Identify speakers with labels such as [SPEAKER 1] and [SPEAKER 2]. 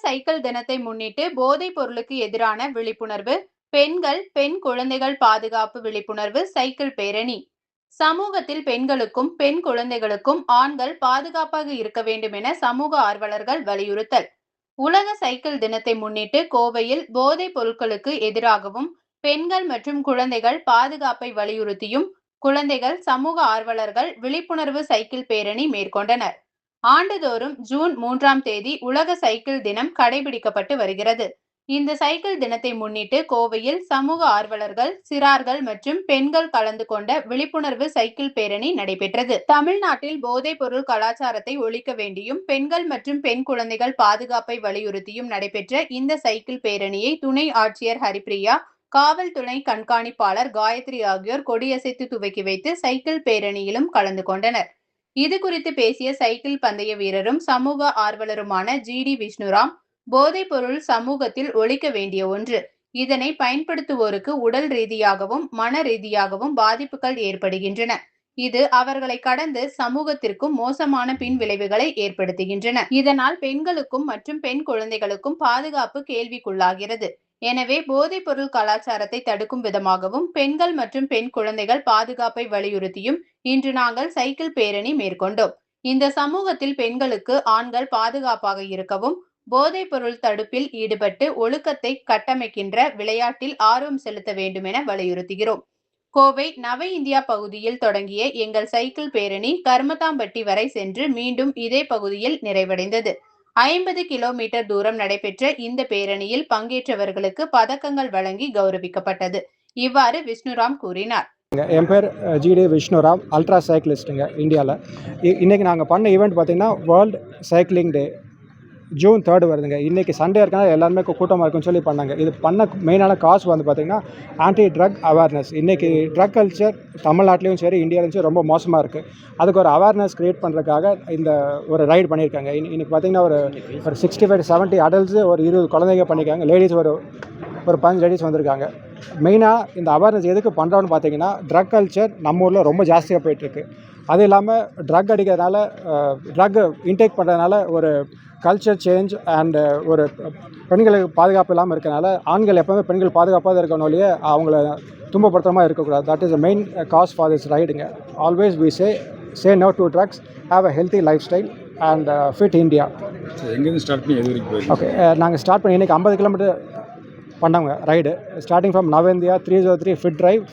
[SPEAKER 1] Cycle தினத்தை முன்னிட்டு போதைப் பொருளுக்கு எதிரான விழிப்புணர்வு, பெண்கள், பெண் குழந்தைகள் பாதுகாப்பு விழிப்புணர்வு சைக்கிள் பேரணி. சமூகத்தில் பெண்களுக்கும், பெண் குழந்தைகளுக்கும் ஆண்கள் பாதுகாப்பாக இருக்க வேண்டும் என சமூக ஆர்வலர்கள் வலியுறுத்தல். உலக சைக்கிள் தினத்தை முன்னிட்டு கோவையில் போதைப் பொருட்களுக்கு எதிராகவும், பெண்கள் மற்றும் குழந்தைகள் பாதுகாப்பை வலியுறுத்தியும் குழந்தைகள், சமூக ஆர்வலர்கள் விழிப்புணர்வு சைக்கிள் பேரணி மேற்கொண்டனர். ஆண்டுதோறும் ஜூன் 3ஆம் தேதி உலக சைக்கிள் தினம் கடைபிடிக்கப்பட்டு வருகிறது. இந்த சைக்கிள் தினத்தை முன்னிட்டு கோவையில் சமூக ஆர்வலர்கள், சிறார்கள் மற்றும் பெண்கள் கலந்து கொண்ட விழிப்புணர்வு சைக்கிள் பேரணி நடைபெற்றது. தமிழ்நாட்டில் போதைப் பொருள் கலாச்சாரத்தை ஒழிக்க வேண்டியும், பெண்கள் மற்றும் பெண் குழந்தைகள் பாதுகாப்பை வலியுறுத்தியும் நடைபெற்ற இந்த சைக்கிள் பேரணியை துணை ஆட்சியர் ஹரிப்பிரியா, காவல் துணை கண்காணிப்பாளர் காயத்ரி ஆகியோர் கொடியசைத்து துவக்கி வைத்து சைக்கிள் பேரணியிலும் கலந்து கொண்டனர். இது குறித்து பேசிய சைக்கிள் பந்தய வீரரும் சமூக ஆர்வலருமான ஜி.டி. விஷ்ணுராம், போதைப் பொருள் சமூகத்தில் ஒழிக்க வேண்டிய ஒன்று. இதனை பயன்படுத்துவோருக்கு உடல் ரீதியாகவும், மன ரீதியாகவும் பாதிப்புகள் ஏற்படுகின்றன. இது அவர்களை கடந்து சமூகத்திற்கும் மோசமான பின் விளைவுகளை ஏற்படுத்துகின்றன. இதனால் பெண்களுக்கும் மற்றும் பெண் குழந்தைகளுக்கும் பாதுகாப்பு கேள்விக்குள்ளாகிறது. எனவே போதைப் பொருள் கலாச்சாரத்தை தடுக்கும் விதமாகவும், பெண்கள் மற்றும் பெண் குழந்தைகள் பாதுகாப்பை வலியுறுத்தியும் இன்று நாங்கள் சைக்கிள் பேரணி மேற்கொண்டோம். இந்த சமூகத்தில் பெண்களுக்கு ஆண்கள் பாதுகாப்பாக இருக்கவும், போதைப் பொருள் தடுப்பில் ஈடுபட்டு ஒழுக்கத்தை கட்டமைக்கின்ற விளையாட்டில் ஆர்வம் செலுத்த வேண்டும் என வலியுறுத்துகிறோம். கோவை நவ இந்தியா பகுதியில் தொடங்கிய எங்கள் சைக்கிள் பேரணி கருமத்தாம்பட்டி வரை சென்று மீண்டும் இதே பகுதியில் நிறைவடைந்தது. 50 கிலோமீட்டர் தூரம் நடைபெற்ற இந்த பேரணியில் பங்கேற்றவர்களுக்கு பதக்கங்கள் வழங்கி கௌரவிக்கப்பட்டது. இவ்வாறு விஷ்ணுராம் கூறினார்.
[SPEAKER 2] என் பேர் ஜி.டி. விஷ்ணுராம், அல்ட்ரா சைக்கிளிஸ்ட்டுங்க இந்தியாவில். இன்றைக்கி நாங்கள் பண்ண ஈவெண்ட் பார்த்திங்கன்னா வேர்ல்டு சைக்கிளிங் டே ஜூன் 3 வருதுங்க. இன்றைக்கி சண்டே இருக்கனால எல்லாருமே கூட்டமாக இருக்குன்னு சொல்லி பண்ணாங்க. இது பண்ண மெயினான காஸ் வந்து பார்த்திங்கன்னா ஆன்டி ட்ரக் அவேர்னஸ். இன்றைக்கி ட்ரக் கல்ச்சர் தமிழ்நாட்டிலையும் சரி, இந்தியாவிலும் சரி ரொம்ப மோசமாக இருக்குது. அதுக்கு ஒரு அவேர்னஸ் க்ரியேட் பண்ணுறதுக்காக இந்த ஒரு ரைடு பண்ணியிருக்காங்க. இன்றைக்கி பார்த்திங்கன்னா ஒரு 65-70 அடல்ட்ஸு, ஒரு 20 குழந்தைங்க பண்ணியிருக்காங்க. லேடிஸ் ஒரு 15 லேடிஸ் வந்திருக்காங்க. மெயினாக இந்த அவேர்னஸ் எதுக்கு பண்ணுறோன்னு பார்த்தீங்கன்னா, ட்ரக் கல்ச்சர் நம்ம ஊரில் ரொம்ப ஜாஸ்தியாக போயிட்டுருக்கு. அது இல்லாமல் ட்ரக் அடிக்கிறதுனால, ட்ரக் இன்டேக் பண்ணுறதுனால ஒரு கல்ச்சர் சேஞ்ச் அண்டு ஒரு பெண்களுக்கு பாதுகாப்பு இல்லாமல் இருக்கிறனால, ஆண்கள் எப்போவுமே பெண்கள் பாதுகாப்பாக இருக்கணும் இல்லையே, அவங்கள துன்பப்படுத்தாமல் இருக்கக்கூடாது. That is the main cause for this ரைடுங்க. Always we say no to drugs, have a healthy lifestyle and fit India.
[SPEAKER 3] எங்கேருந்து ஸ்டார்ட் பண்ணி எது வரைக்கும்?
[SPEAKER 2] ஓகே, நாங்கள் ஸ்டார்ட் பண்ணி இன்றைக்கி 50 கிலோமீட்டர் பண்ணாங்க ரைடு. ஸ்டார்டிங் ஃப்ரம் நவ இந்தியா 303 ஃபிட் ட்ரைவ்.